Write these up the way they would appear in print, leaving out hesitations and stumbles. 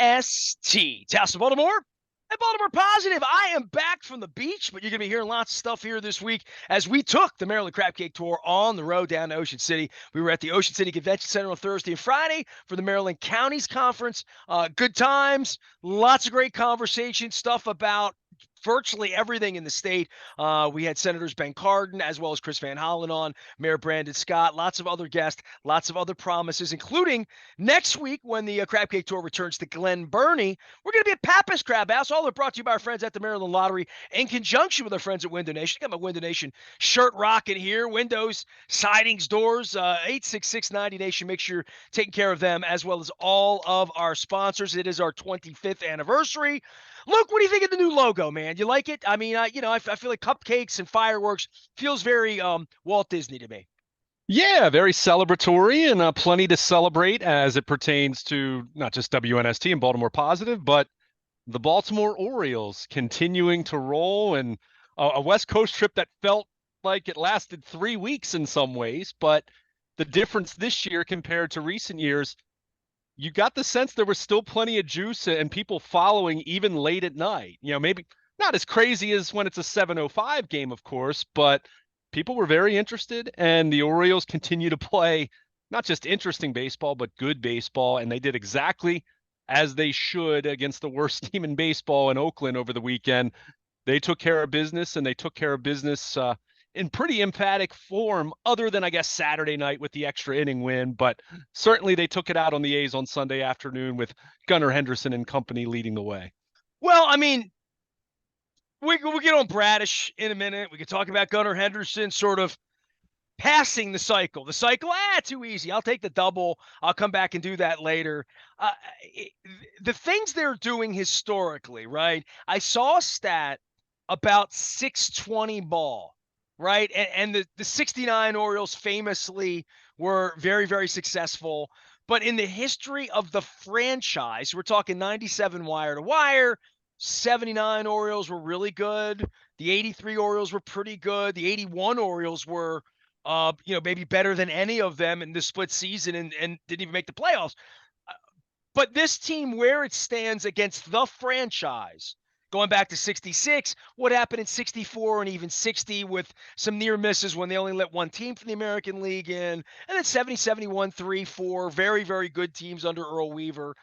WNST. Taos of Baltimore and Baltimore Positive. I am back from the beach, but you're going to be hearing lots of stuff here this week as we took the Maryland Crab Cake Tour on the road down to Ocean City. We were at the Ocean City Convention Center on Thursday and Friday for the Maryland Counties Conference. Good times, lots of great conversation, stuff about virtually everything in the state. We had Senators Ben Cardin as well as Chris Van Hollen on, Mayor Brandon Scott, lots of other guests, lots of other promises, including next week when the Crab Cake Tour returns to Glen Burnie. We're going to be at Pappas Crab House. All are brought to you by our friends at the Maryland Lottery in conjunction with our friends at Window Nation. Got my Window Nation shirt rocking here. Windows, sidings, doors, 86690 Nation. Make sure you're taking care of them as well as all of our sponsors. It is our 25th anniversary. Luke, what do you think of the new logo, man? You like it? I mean, I feel like cupcakes and fireworks feels very Walt Disney to me. Yeah, very celebratory and plenty to celebrate as it pertains to not just WNST and Baltimore Positive, but the Baltimore Orioles continuing to roll, and a West Coast trip that felt like it lasted 3 weeks in some ways. But the difference this year compared to recent years, you got the sense there was still plenty of juice and people following even late at night. Maybe not as crazy as when it's a 7:05 game, of course, but people were very interested, and the Orioles continue to play not just interesting baseball, but good baseball, and they did exactly as they should against the worst team in baseball in Oakland over the weekend. They took care of business, and they took care of business in pretty emphatic form, other than, I guess, Saturday night with the extra inning win. But certainly they took it out on the A's on Sunday afternoon with Gunnar Henderson and company leading the way. Well, I mean, we'll get on Bradish in a minute. We can talk about Gunnar Henderson sort of passing the cycle. The cycle, too easy. I'll take the double. I'll come back and do that later. The things they're doing historically, right? I saw a stat about 620 ball, right? And the 69 Orioles famously were very, very successful. But in the history of the franchise, we're talking 97 wire to wire, 79 Orioles were really good. The 83 Orioles were pretty good. The 81 Orioles were, maybe better than any of them in the split season and didn't even make the playoffs. But this team, where it stands against the franchise, going back to 66, what happened in 64 and even 60 with some near misses when they only let one team from the American League in, and then 70, 71, 3, 4, very, very good teams under Earl Weaver.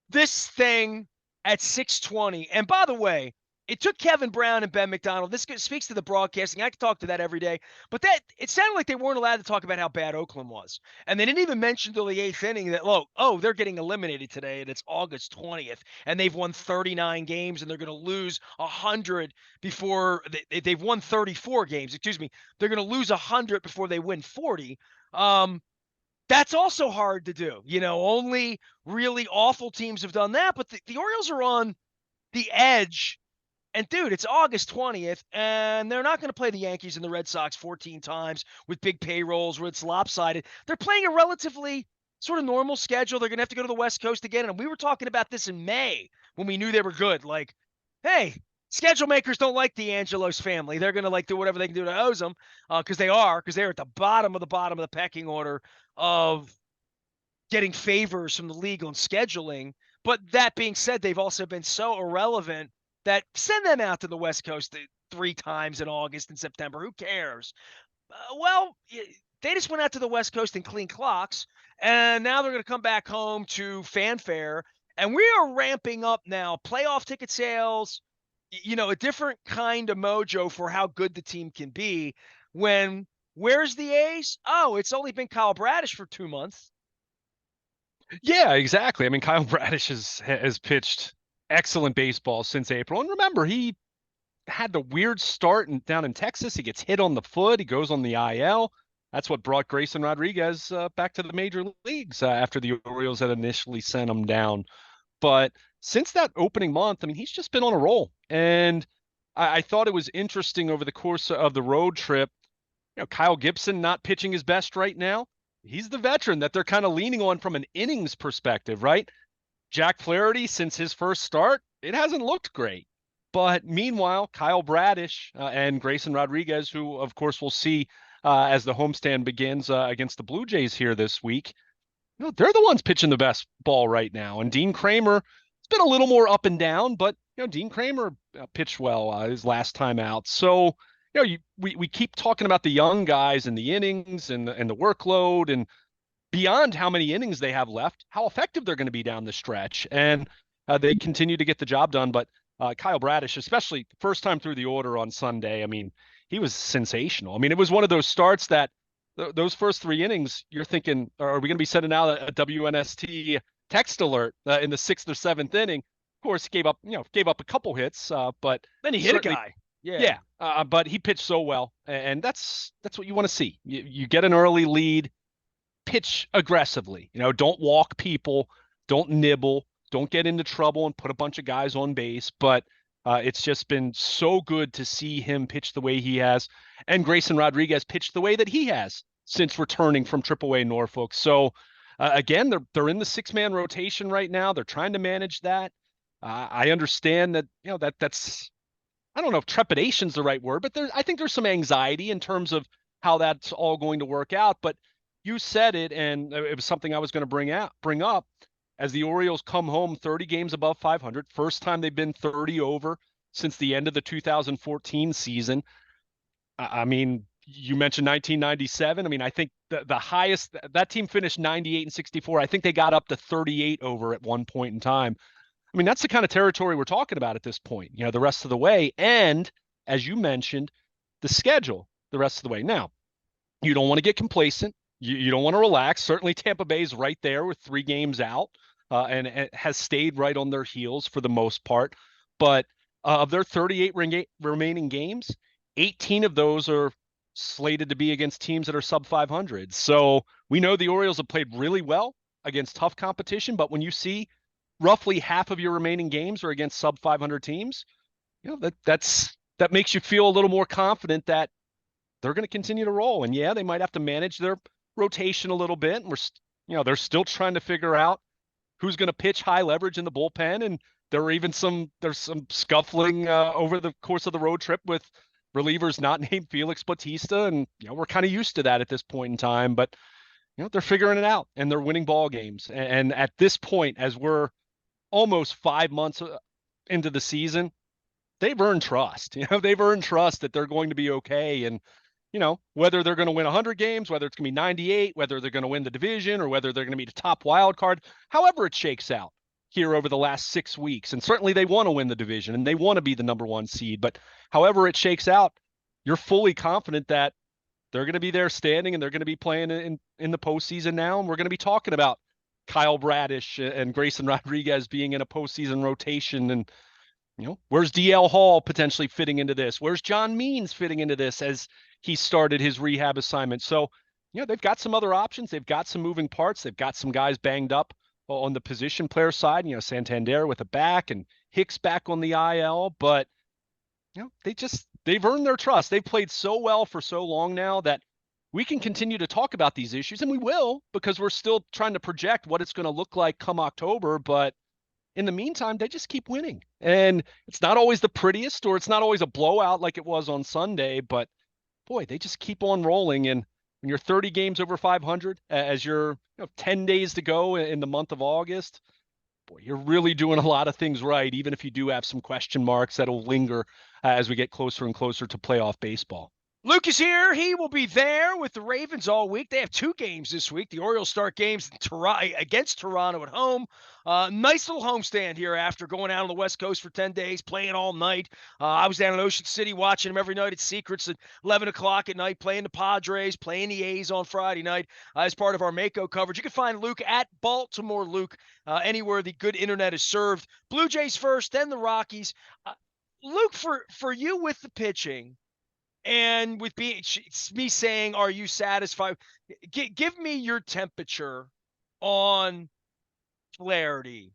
This thing at 620, and by the way, it took Kevin Brown and Ben McDonald. This speaks to the broadcasting. I could talk to that every day. But it sounded like they weren't allowed to talk about how bad Oakland was. And they didn't even mention until the 8th inning that, they're getting eliminated today, and it's August 20th. And they've won 39 games, and they're going to lose 100 before they've won 34 games. Excuse me. They're going to lose 100 before they win 40. That's also hard to do. Only really awful teams have done that. But the Orioles are on the edge. And, dude, it's August 20th, and they're not going to play the Yankees and the Red Sox 14 times with big payrolls where it's lopsided. They're playing a relatively sort of normal schedule. They're going to have to go to the West Coast again. And we were talking about this in May when we knew they were good. Like, hey, schedule makers don't like the Angelos family. They're going to, do whatever they can do to hose them because they're at the bottom of the pecking order of getting favors from the league on scheduling. But that being said, they've also been so irrelevant that send them out to the West Coast 3 times in August and September. Who cares? They just went out to the West Coast in clean clocks, and now they're going to come back home to fanfare. And we are ramping up now. Playoff ticket sales, a different kind of mojo for how good the team can be. Where's the A's? Oh, it's only been Kyle Bradish for 2 months. Yeah, exactly. I mean, Kyle Bradish has pitched excellent baseball since April. And remember, he had the weird start down in Texas. He gets hit on the foot. He goes on the IL. That's what brought Grayson Rodriguez back to the major leagues after the Orioles had initially sent him down. But since that opening month, I mean, he's just been on a roll. And I thought it was interesting over the course of the road trip, Kyle Gibson not pitching his best right now. He's the veteran that they're kind of leaning on from an innings perspective, right? Jack Flaherty, since his first start, it hasn't looked great. But meanwhile, Kyle Bradish and Grayson Rodriguez, who, of course, we'll see as the homestand begins against the Blue Jays here this week, they're the ones pitching the best ball right now. And Dean Kramer, it's been a little more up and down, but Dean Kramer pitched well his last time out. So we keep talking about the young guys and the innings and the workload and beyond how many innings they have left, how effective they're going to be down the stretch. And they continue to get the job done. But Kyle Bradish, especially first time through the order on Sunday, I mean, he was sensational. I mean, it was one of those starts that those first three innings, you're thinking, are we going to be sending out a WNST text alert in the sixth or seventh inning? Of course, he gave up a couple hits, but Then he hit a certainly, guy. Yeah. yeah. But he pitched so well, and that's what you want to see. You get an early lead, pitch aggressively. Don't walk people, don't nibble, don't get into trouble and put a bunch of guys on base. But it's just been so good to see him pitch the way he has, and Grayson Rodriguez pitched the way that he has since returning from AAA Norfolk. So again, they're in the six-man rotation right now. They're trying to manage that. I understand that that's I don't know if trepidation's the right word, but I think there's some anxiety in terms of how that's all going to work out. But you said it, and it was something I was going to bring up. As the Orioles come home 30 games above 500, first time they've been 30 over since the end of the 2014 season. I mean, you mentioned 1997. I mean, I think the highest that team finished 98 and 64. I think they got up to 38 over at one point in time. I mean, that's the kind of territory we're talking about at this point, the rest of the way. And as you mentioned, the schedule the rest of the way. Now, you don't want to get complacent. You don't want to relax. Certainly, Tampa Bay is right there with 3 games out, and it has stayed right on their heels for the most part. But of their 38 remaining games, 18 of those are slated to be against teams that are sub 500. So we know the Orioles have played really well against tough competition, but when you see roughly half of your remaining games are against sub 500 teams, that makes you feel a little more confident that they're going to continue to roll. And yeah, they might have to manage their rotation a little bit. And they're still trying to figure out who's going to pitch high leverage in the bullpen. And there's some scuffling over the course of the road trip with relievers not named Felix Bautista. And, we're kind of used to that at this point in time, but they're figuring it out and they're winning ball games. And at this point, as we're almost 5 months into the season, they've earned trust. They've earned trust that they're going to be okay. And whether they're going to win 100 games, whether it's going to be 98, whether they're going to win the division, or whether they're going to be the top wild card, however it shakes out here over the last 6 weeks. And certainly they want to win the division and they want to be the number one seed. But however it shakes out, you're fully confident that they're going to be there standing and they're going to be playing in the postseason now. And we're going to be talking about Kyle Bradish and Grayson Rodriguez being in a postseason rotation. And where's DL Hall potentially fitting into this? Where's John Means fitting into this as he started his rehab assignment? So, they've got some other options. They've got some moving parts. They've got some guys banged up on the position player side, Santander with a back and Hicks back on the IL. But, they've earned their trust. They've played so well for so long now that we can continue to talk about these issues, and we will, because we're still trying to project what it's going to look like come October. But in the meantime, they just keep winning. And it's not always the prettiest, or it's not always a blowout like it was on Sunday, but boy, they just keep on rolling. And when you're 30 games over 500, as you're 10 days to go in the month of August, boy, you're really doing a lot of things right, even if you do have some question marks that'll linger as we get closer and closer to playoff baseball. Luke is here. He will be there with the Ravens all week. They have 2 games this week. The Orioles start games against Toronto at home. Nice little homestand here after going out on the West Coast for 10 days, playing all night. I was down in Ocean City watching them every night at Secrets at 11 o'clock at night, playing the Padres, playing the A's on Friday night as part of our Mako coverage. You can find Luke at Baltimore Luke anywhere the good internet is served. Blue Jays first, then the Rockies. Luke, for you with the pitching, and with me saying, are you satisfied? Give me your temperature on Flaherty,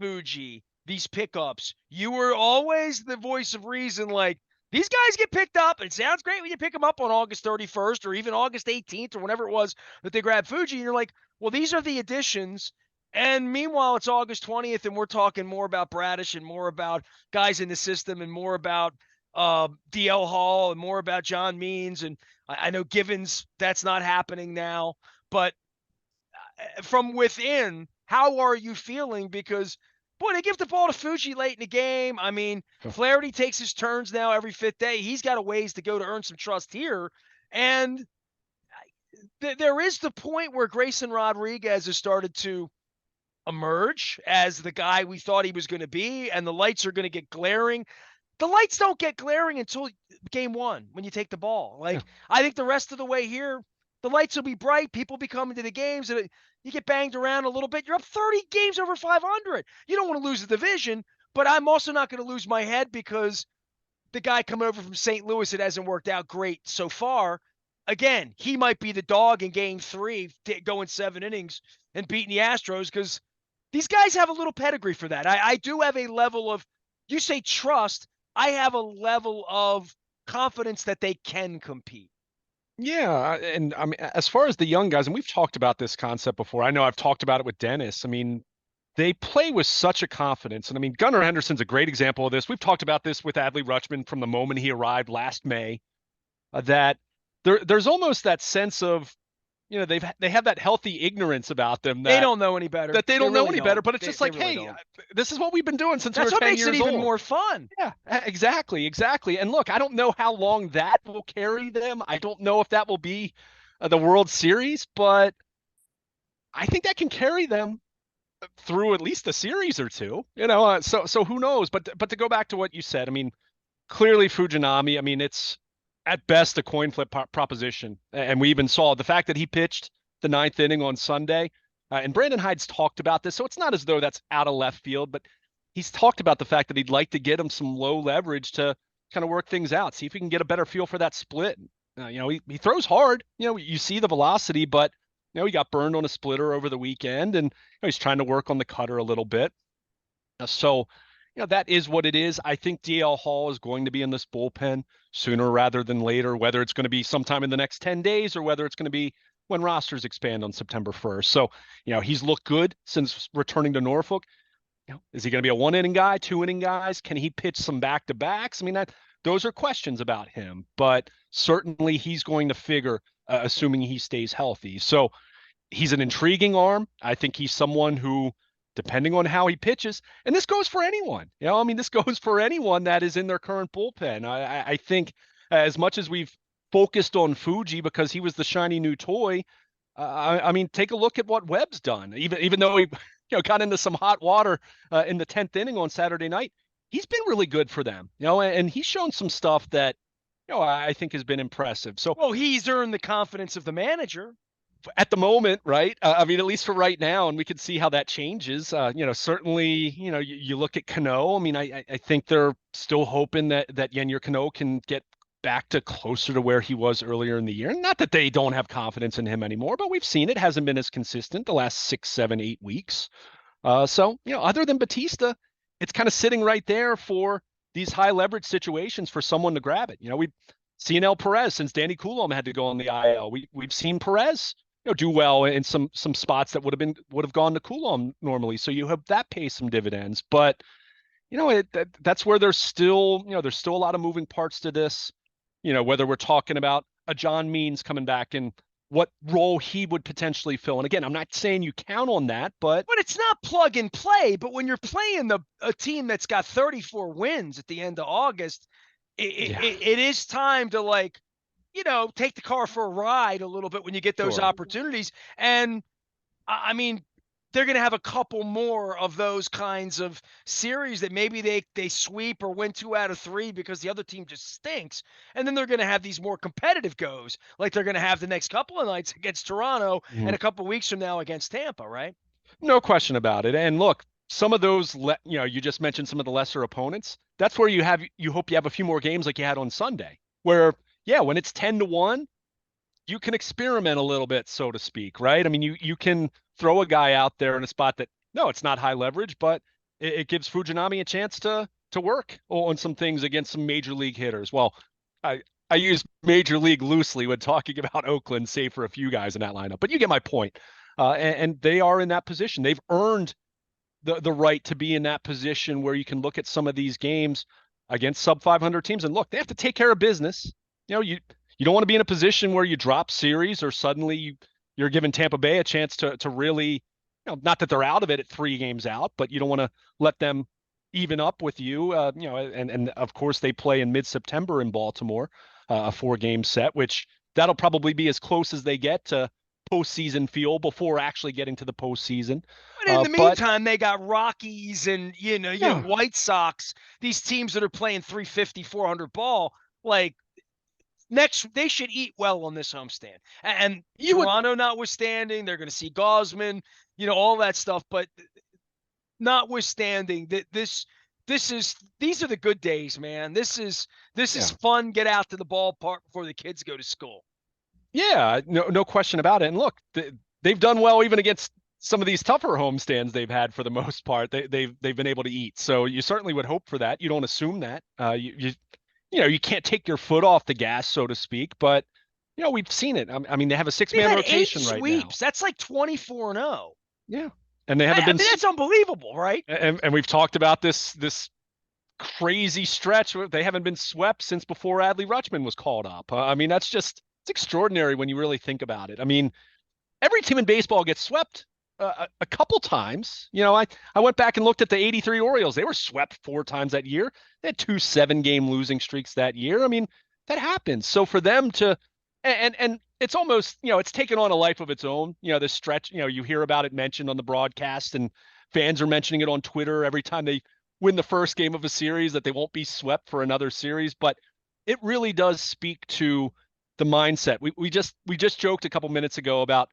Fuji, these pickups. You were always the voice of reason, like, these guys get picked up. It sounds great when you pick them up on August 31st or even August 18th or whenever it was that they grabbed Fuji. And you're like, well, these are the additions. And meanwhile, it's August 20th, and we're talking more about Bradish and more about guys in the system and more about DL Hall and more about John Means. And I know Givens, that's not happening now. But from within, how are you feeling? Because boy, they give the ball to Fuji late in the game. I mean, Flaherty takes his turns now every fifth day. He's got a ways to go to earn some trust here. And there is the point where Grayson Rodriguez has started to emerge as the guy we thought he was going to be, and the lights are going to get glaring. The lights don't get glaring until game one when you take the ball. Like, I think the rest of the way here, the lights will be bright. People be coming to the games, and you get banged around a little bit. You're up 30 games over 500. You don't want to lose the division, but I'm also not going to lose my head because the guy coming over from St. Louis, it hasn't worked out great so far. Again, he might be the dog in game three, going 7 innings and beating the Astros, because these guys have a little pedigree for that. I do have a level of, you say trust, I have a level of confidence that they can compete. Yeah, and I mean, as far as the young guys, and we've talked about this concept before. I know I've talked about it with Dennis. I mean, they play with such a confidence. And I mean, Gunnar Henderson's a great example of this. We've talked about this with Adley Rutschman from the moment he arrived last May, that there's almost that sense of, they have that healthy ignorance about them They that don't know any better. that they don't know really any don't. better, but it's just like, really hey, don't. this is what we've been doing since we That's were what 10 makes it years even old. more fun. Yeah, exactly, exactly. And look, I don't know how long that will carry them. I don't know if that will be the World Series, but I think that can carry them through at least a series or two. So who knows? But to go back to what you said, I mean, clearly Fujinami. I mean, it's at best a coin flip proposition, and we even saw the fact that he pitched the ninth inning on Sunday. And Brandon Hyde's talked about this, so it's not as though that's out of left field, but he's talked about the fact that he'd like to get him some low leverage to kind of work things out, see if he can get a better feel for that split. He throws hard. You see the velocity, but he got burned on a splitter over the weekend, and he's trying to work on the cutter a little bit. So, that is what it is. I think DL Hall is going to be in this bullpen sooner rather than later, whether it's going to be sometime in the next 10 days or whether it's going to be when rosters expand on September 1st. So, he's looked good since returning to Norfolk. Is he going to be a 1 inning guy, 2 inning guys? Can he pitch some back-to-backs? I mean, those are questions about him, but certainly he's going to figure, assuming he stays healthy. So he's an intriguing arm. I think he's someone who, depending on how he pitches, and this goes for anyone, this goes for anyone that is in their current bullpen. I think as much as we've focused on Fuji because he was the shiny new toy, I mean, take a look at what Webb's done. Even though he got into some hot water in the 10th inning on Saturday night, he's been really good for them, and he's shown some stuff that, I think has been impressive. So, well, he's earned the confidence of the manager at the moment, right? I mean, at least for right now, and we could see how that changes. Certainly, you look at Cano. I mean, I think they're still hoping that Yennier Cano can get back to closer to where he was earlier in the year. Not that they don't have confidence in him anymore, but we've seen it hasn't been as consistent the last 6, 7, 8 weeks. So, other than Batista, it's kind of sitting right there for these high leverage situations for someone to grab it. We've seen El Perez since Danny Coulomb had to go on the IL. We've seen Perez, do well in some spots that would have gone to Coulomb normally. So you have that pay some dividends, but that's where there's still a lot of moving parts to this. Whether we're talking about a John Means coming back and what role he would potentially fill. And again, I'm not saying you count on that, but it's not plug and play. But when you're playing a team that's got 34 wins at the end of August, it is time to take the car for a ride a little bit when you get those opportunities. And I mean, they're going to have a couple more of those kinds of series that maybe they sweep or win 2 out of 3 because the other team just stinks. And then they're going to have these more competitive goes, like they're going to have the next couple of nights against Toronto and a couple of weeks from now against Tampa, right? No question about it. And look, some of those, you just mentioned some of the lesser opponents. That's where you hope you have a few more games like you had on Sunday, where, when it's 10-1, you can experiment a little bit, so to speak, right? I mean, you can throw a guy out there in a spot that, no, it's not high leverage, but it gives Fujinami a chance to work on some things against some major league hitters. Well, I use major league loosely when talking about Oakland, save for a few guys in that lineup, but you get my point. And they are in that position. They've earned the right to be in that position where you can look at some of these games against sub 500 teams and look, they have to take care of business. You don't want to be in a position where you drop series or suddenly you're giving Tampa Bay a chance to really, not that they're out of it at 3 games out, but you don't want to let them even up with you. And of course they play in mid-September in Baltimore, a 4-game set, which that'll probably be as close as they get to postseason feel before actually getting to the postseason. But in the But meantime, they got Rockies and yeah, White Sox, these teams that are playing 350, 400 ball. Like next, they should eat well on this homestand. And you would, Toronto notwithstanding, they're going to see Gosman, all that stuff. But notwithstanding that these are the good days, man. This is yeah, fun. Get out to the ballpark before the kids go to school. yeah, no question about it. And look, they've done well even against some of these tougher homestands they've had for the most part. They've been able to eat. So you certainly would hope for that. You don't assume that. You can't take your foot off the gas, so to speak. But we've seen it. I mean, they have a six They've man had 8 rotation right now. sweeps. That's like 24-0. Yeah, and they haven't I been. mean, that's unbelievable, right? And we've talked about this crazy stretch. They haven't been swept since before Adley Rutschman was called up. I mean, it's extraordinary when you really think about it. I mean, every team in baseball gets swept a couple times. I went back and looked at the '83 Orioles. They were swept 4 times that year. They had 2 7-game losing streaks that year. I mean, that happens. So for them to, and it's almost, it's taken on a life of its own. This stretch, you hear about it mentioned on the broadcast, and fans are mentioning it on Twitter every time they win the first game of a series, that they won't be swept for another series. But it really does speak to the mindset. We just joked a couple minutes ago about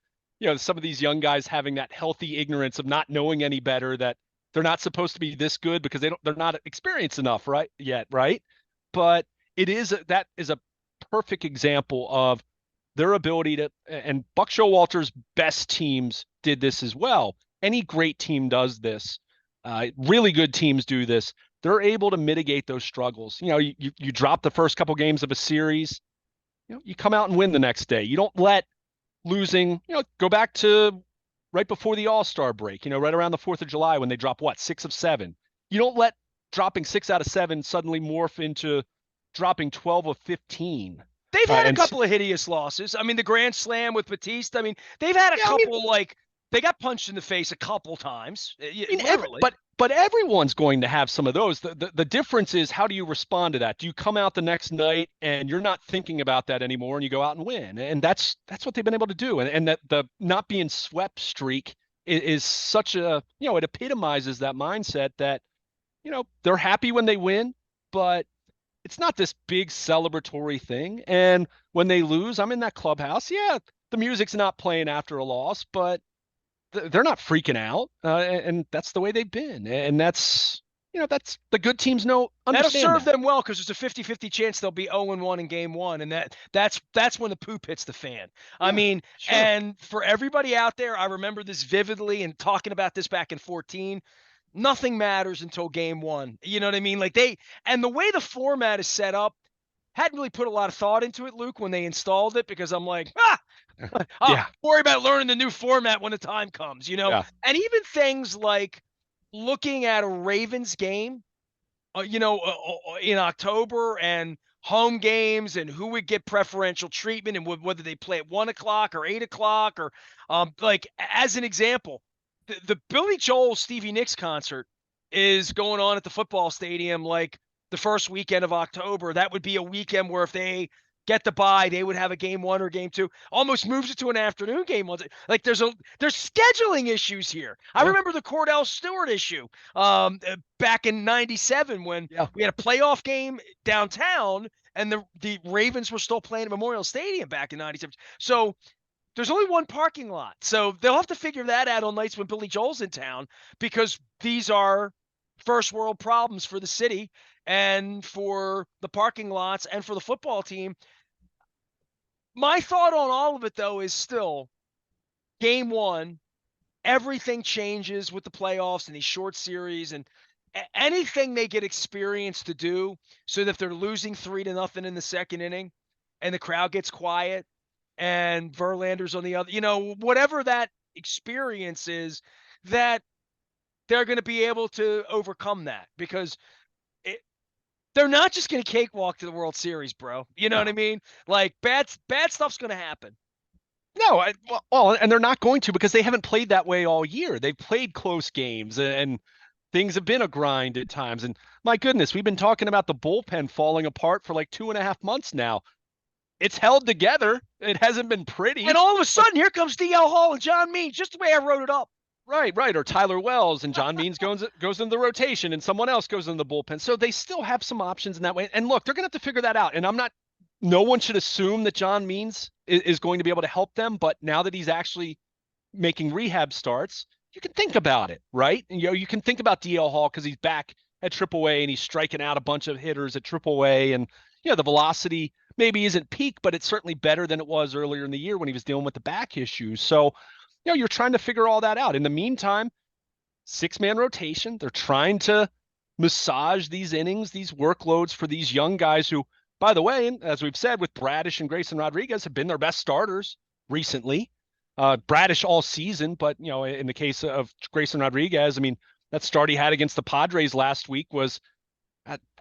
some of these young guys having that healthy ignorance of not knowing any better, that they're not supposed to be this good because they're not experienced enough right yet, right? But that is a perfect example of their ability to, and Buck Showalter's best teams did this as well. Any great team does this. Really good teams do this. They're able to mitigate those struggles. You drop the first couple games of a series, you come out and win the next day. You don't let losing, go back to right before the All-Star break, right around the 4th of July when they drop 6 of 7. You don't let dropping 6 out of 7 suddenly morph into dropping 12 of 15. They've had a And couple of hideous losses. I mean, the Grand Slam with Batista. I mean, they've had a yeah, I mean, couple, they got punched in the face a couple times, I mean, literally. but everyone's going to have some of those. The difference is, how do you respond to that? Do you come out the next night and you're not thinking about that anymore and you go out and win? And that's what they've been able to do. And that the not being swept streak is such a, it epitomizes that mindset that, they're happy when they win, but it's not this big celebratory thing. And when they lose, I'm in that clubhouse. Yeah, the music's not playing after a loss, but they're not freaking out, and that's the way they've been. And that's the good teams know, That'll understand serve that. them well because there's a 50-50 chance they'll be 0-1 in game one. And that's when the poop hits the fan. I Yeah, mean, sure. and for everybody out there, I remember this vividly and talking about this back in 14. Nothing matters until game one. You know what I mean? And the way the format is set up, hadn't really put a lot of thought into it, Luke, when they installed it, because I'm like, I'll Yeah, worry about learning the new format when the time comes. yeah, And even things like looking at a Ravens game, in October, and home games and who would get preferential treatment, and whether they play at 1 o'clock or 8 o'clock, or as an example, the Billy Joel Stevie Nicks concert is going on at the football stadium like the first weekend of October. That would be a weekend where if they get the bye, they would have a game one or game two. Almost moves it to an afternoon game. Like there's scheduling issues here. I yeah, remember the Cordell Stewart issue back in '97 when yeah. we had a playoff game downtown and the Ravens were still playing at Memorial Stadium back in '97. So there's only one parking lot. So they'll have to figure that out on nights when Billy Joel's in town, because these are first world problems for the city and for the parking lots and for the football team. My thought on all of it, though, is still game one. Everything changes with the playoffs and these short series, and anything they get experience to do, so that if they're losing 3-0 in the second inning and the crowd gets quiet and Verlander's on the other, whatever that experience is, that they're going to be able to overcome that, because they're not just going to cakewalk to the World Series, bro. You know what I No, mean? Like bad stuff's going to happen. No, well, and they're not going to because they haven't played that way all year. They've played close games and things have been a grind at times. And my goodness, we've been talking about the bullpen falling apart for like 2.5 months now. It's held together. It hasn't been And pretty, all of a but sudden, here comes DL Hall and John Means, just the way I wrote it up. right. Or Tyler Wells and John Means goes into the rotation and someone else goes into the bullpen. So they still have some options in that way. And look, they're gonna have to figure that out. And no one should assume that John Means is going to be able to help them, but now that he's actually making rehab starts, you can think about it, right? And, you can think about DL Hall because he's back at AAA and he's striking out a bunch of hitters at AAA, and the velocity maybe isn't peak, but it's certainly better than it was earlier in the year when he was dealing with the back issues. So, you're trying to figure all that out. In the meantime, 6-man rotation. They're trying to massage these innings, these workloads for these young guys who, by the way, as we've said, with Bradish and Grayson Rodriguez, have been their best starters recently. Bradish all season, but in the case of Grayson Rodriguez, I mean, that start he had against the Padres last week was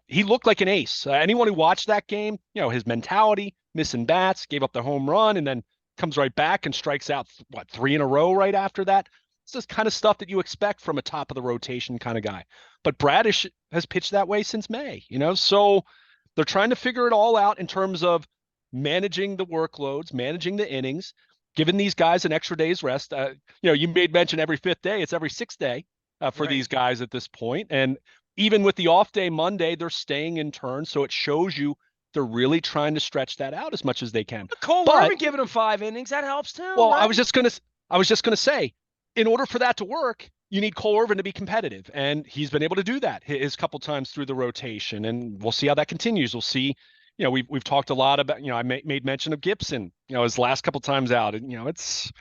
he looked like an ace. Anyone who watched that game, his mentality, missing bats, gave up the home run, and then comes right back and strikes out 3 in a row right after that. It's just kind of stuff that you expect from a top of the rotation kind of guy. But Bradish has pitched that way since May, so they're trying to figure it all out in terms of managing the workloads, managing the innings, giving these guys an extra day's rest. You made mention every 5th day. It's every 6th day for Right. these guys at this point. And even with the off day Monday, they're staying in turn. So it shows you they're really trying to stretch that out as much as they can. Cole But Irvin giving him 5 innings. That helps too, well, right? I was just gonna say, in order for that to work, you need Cole Irvin to be competitive, and he's been able to do that his couple times through the rotation, and we'll see how that continues. We'll see. We've talked a lot about. I made mention of Gibson. His last couple times out, and it's.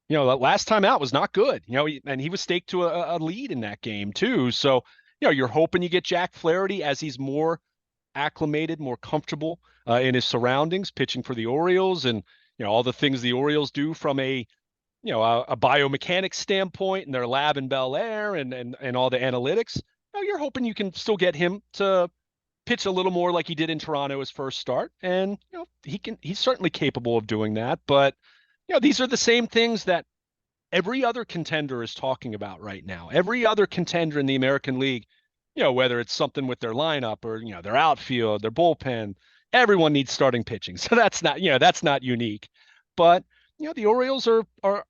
That last time out was not good. And he was staked to a lead in that game too. So, you're hoping you get Jack Flaherty as he's more acclimated, more comfortable in his surroundings, pitching for the Orioles, and all the things the Orioles do from a biomechanics standpoint in their lab in Bel Air and all the analytics. You're hoping you can still get him to pitch a little more like he did in Toronto his first start, and he's certainly capable of doing that. But these are the same things that every other contender is talking about right now. Every other contender in the American League, whether it's something with their lineup or, their outfield, their bullpen, everyone needs starting pitching. So that's not unique. But, the Orioles are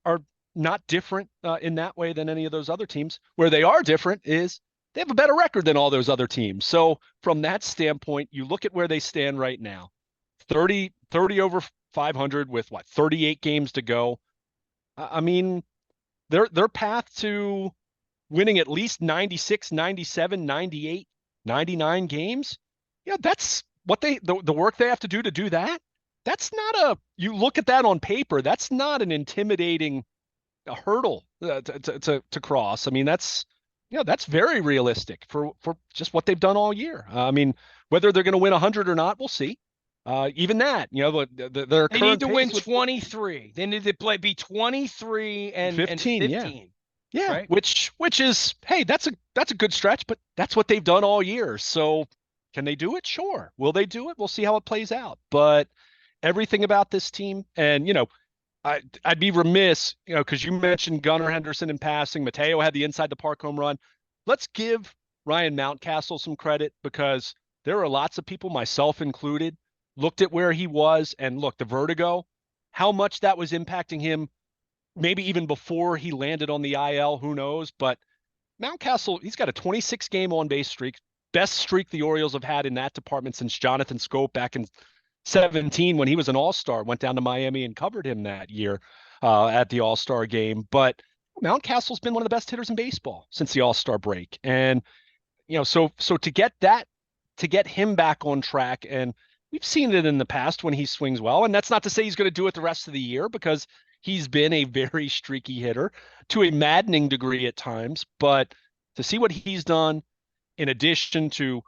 not different in that way than any of those other teams. Where they are different is they have a better record than all those other teams. So from that standpoint, you look at where they stand right now, 30 over 500 with 38 games to go. I mean, their path to winning at least 96, 97, 98, 99 games, that's what the work they have to do that. That's not you look at that on paper, that's not an intimidating hurdle to cross. I mean, that's very realistic for just what they've done all year. I mean, whether they're going to win 100 or not, we'll see. Even that, their They need current to pace win with 23. They need to be 23 and 15, 15. yeah, Right? which is, hey, that's a good stretch, but that's what they've done all year. So can they do it? Sure. Will they do it? We'll see how it plays out. But everything about this team, and I'd be remiss, because you mentioned Gunnar Henderson in passing. Mateo had the inside the park home run. Let's give Ryan Mountcastle some credit, because there are lots of people, myself included, looked at where he was and look, the vertigo, how much that was impacting him, maybe even before he landed on the IL, who knows? But Mountcastle, he's got a 26 game on base streak, best streak the Orioles have had in that department since Jonathan Scope back in 17 when he was an all-star, went down to Miami and covered him that year at the all-star game. But Mountcastle's been one of the best hitters in baseball since the all-star break. And, so to get him back on track, and we've seen it in the past when he swings well, and that's not to say he's going to do it the rest of the year, because he's been a very streaky hitter to a maddening degree at times. But to see what he's done, in addition to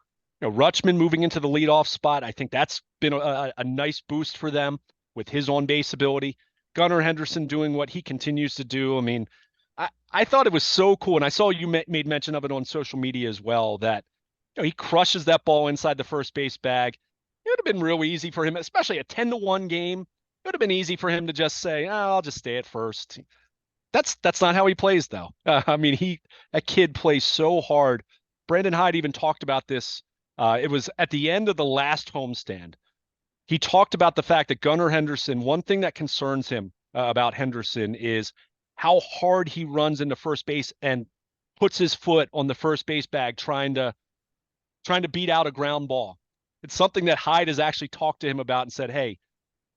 Rutschman moving into the leadoff spot, I think that's been a nice boost for them with his on-base ability. Gunnar Henderson doing what he continues to do. I mean, I thought it was so cool, and I saw you made mention of it on social media as well, that he crushes that ball inside the first base bag. It would have been real easy for him, especially a 10-1 game. It would have been easy for him to just say, oh, I'll just stay at first. That's not how he plays, though. I mean, that kid plays so hard. Brandon Hyde even talked about this. It was at the end of the last homestand. He talked about the fact that Gunnar Henderson, one thing that concerns him about Henderson is how hard he runs into first base and puts his foot on the first base bag trying to beat out a ground ball. It's something that Hyde has actually talked to him about and said, "Hey,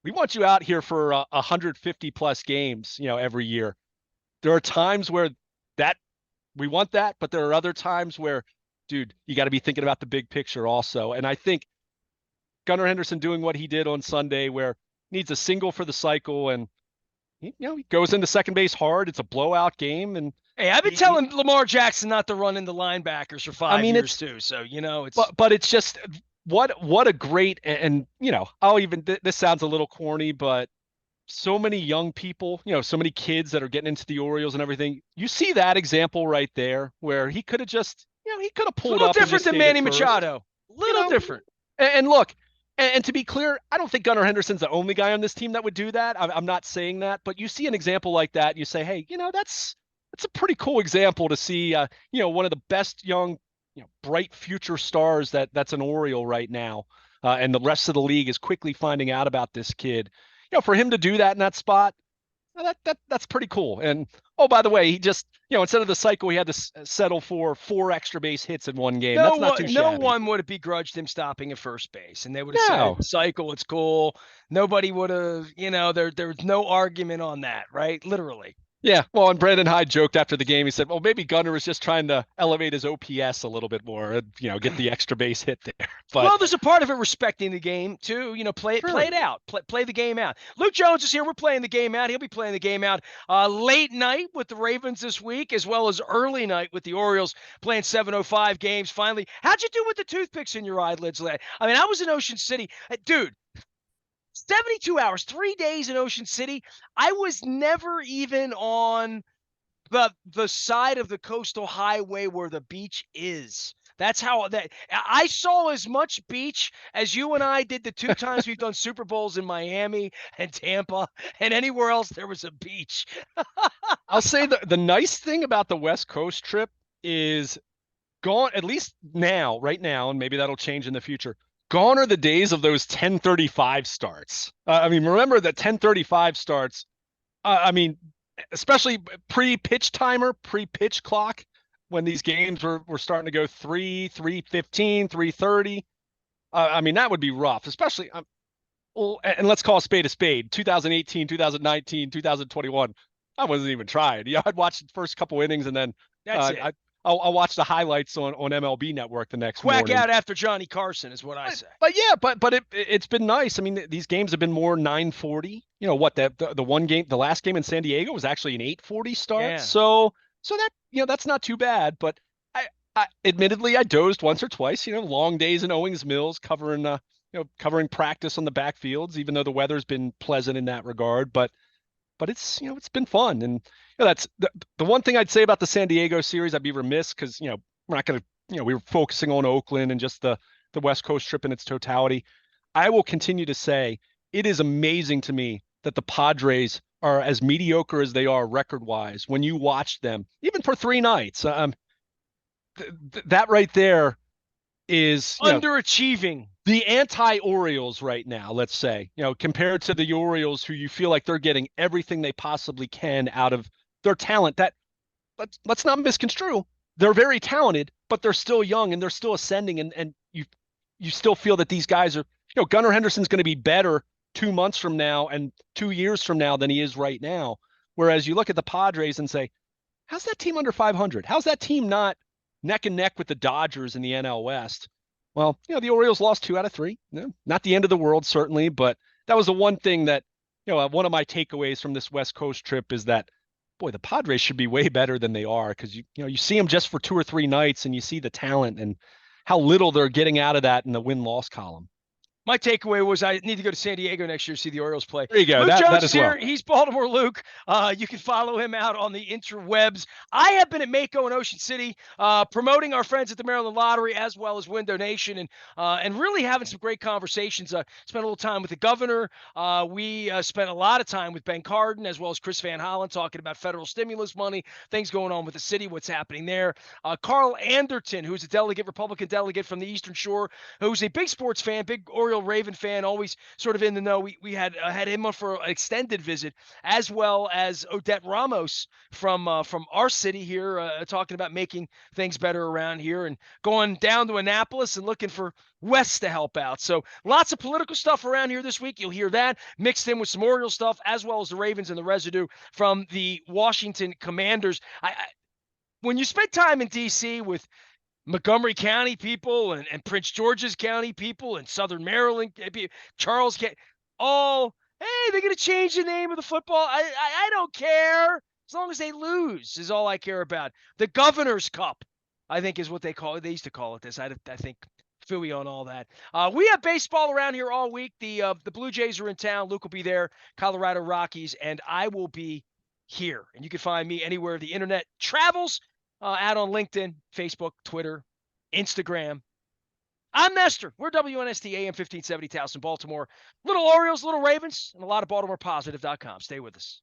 we want you out here for 150 plus games, every year. There are times where that we want that, but there are other times where, dude, you got to be thinking about the big picture also." And I think Gunnar Henderson doing what he did on Sunday, where needs a single for the cycle, and he goes into second base hard. It's a blowout game, and Hey, I've been telling Lamar Jackson not to run into linebackers for I 5 mean, years too. So it's but it's just what a great, and I'll even this sounds a little corny, but so many young people, so many kids that are getting into the Orioles and everything. You see that example right there where he could have just, he could have a pulled little up and different just than stayed at Manny first. Machado. Little different. And look, and to be clear, I don't think Gunnar Henderson's the only guy on this team that would do that. I'm not saying that, but you see an example like that, and you say, hey, that's a pretty cool example to see. One of the best young, bright future stars that's an Oriole right now, and the rest of the league is quickly finding out about this kid. For him to do that in that spot, that's pretty cool. And oh, by the way, he just instead of the cycle, he had to settle for 4 extra base hits in one game. That's not too No shabby. one would have begrudged him stopping at first base, and they would have No. said, "Cycle, it's cool." Nobody would have, there's no argument on that, right? Literally. Yeah, well, and Brandon Hyde joked after the game. He said, "Well, maybe Gunnar was just trying to elevate his OPS a little bit more, and get the extra base hit there." But Well, there's a part of it respecting the game too. Play sure. it out, play the game out. Luke Jones is here. We're playing the game out. He'll be playing the game out late night with the Ravens this week, as well as early night with the Orioles playing 7:05 games. Finally, how'd you do with the toothpicks in your eyelids? I mean, I was in Ocean City, dude. 72 hours, 3 days in Ocean City. I was never even on the side of the coastal highway where the beach is. That's how that I saw as much beach as you and I did the 2 times we've done Super Bowls in Miami and Tampa and anywhere else there was a beach. I'll say the nice thing about the West Coast trip is gone, at least now, right now, and maybe that'll change in the future. Gone are the days of those 10:35 starts. I mean, remember the 10:35 starts. I mean, especially pre-pitch timer, pre-pitch clock, when these games were starting to go 3:15, 3:30. I mean, that would be rough, especially. Well, and let's call a spade a spade. 2018, 2019, 2021. I wasn't even trying. I'd watch the first couple innings, and then That's it. I'll watch the highlights on MLB Network the next Quack morning. out after Johnny Carson is what I say. But yeah, but it's been nice. I mean, these games have been more 9:40. What the one game, the last game in San Diego was actually an 8:40 start. Yeah. So that that's not too bad. But I admittedly I dozed once or twice. Long days in Owings Mills covering practice on the backfields, even though the weather's been pleasant in that regard. But it's it's been fun, and that's the one thing I'd say about the San Diego series. I'd be remiss because we're not going to we were focusing on Oakland and just the West Coast trip in its totality. I will continue to say it is amazing to me that the Padres are as mediocre as they are record-wise when you watch them, even for 3 nights. That right there is underachieving. The anti-Orioles right now, let's say, compared to the Orioles, who you feel like they're getting everything they possibly can out of their talent. That let's not misconstrue. They're very talented, but they're still young and they're still ascending. And you still feel that these guys are, Gunnar Henderson's going to be better 2 months from now and 2 years from now than he is right now. Whereas you look at the Padres and say, how's that team under 500? How's that team not neck and neck with the Dodgers in the NL West? Well, the Orioles lost 2 out of 3. Not the end of the world, certainly, but that was the one thing that, one of my takeaways from this West Coast trip is that, boy, the Padres should be way better than they are, because you see them just for 2 or 3 nights and you see the talent and how little they're getting out of that in the win-loss column. My takeaway was I need to go to San Diego next year to see the Orioles play. There you go. Luke That Jones is as well. here. He's Baltimore Luke. You can follow him out on the interwebs. I have been at Mako in Ocean City promoting our friends at the Maryland Lottery as well as Win Donation and really having some great conversations. Spent a little time with the governor. We spent a lot of time with Ben Cardin as well as Chris Van Hollen talking about federal stimulus money, things going on with the city, what's happening there. Carl Anderton, who's a delegate, Republican delegate from the Eastern Shore, who's a big sports fan, big Oriole Raven fan, always sort of in the know. We had him on for an extended visit, as well as Odette Ramos from our city here, talking about making things better around here and going down to Annapolis and looking for West to help out. So lots of political stuff around here this week. You'll hear that mixed in with some Oriole stuff, as well as the Ravens and the residue from the Washington Commanders. When you spend time in D.C. with Montgomery County people and Prince George's County people and Southern Maryland, Charles County, hey, they're going to change the name of the football. I don't care. As long as they lose is all I care about. The Governor's Cup, I think, is what they call it. They used to call it this. I think Phooey on all that. We have baseball around here all week. The Blue Jays are in town. Luke will be there, Colorado Rockies, and I will be here. And you can find me anywhere the internet travels. Out on LinkedIn, Facebook, Twitter, Instagram. I'm Nestor. We're WNST AM 1570 Towson, Baltimore. Little Orioles, little Ravens, and a lot of BaltimorePositive.com. Stay with us.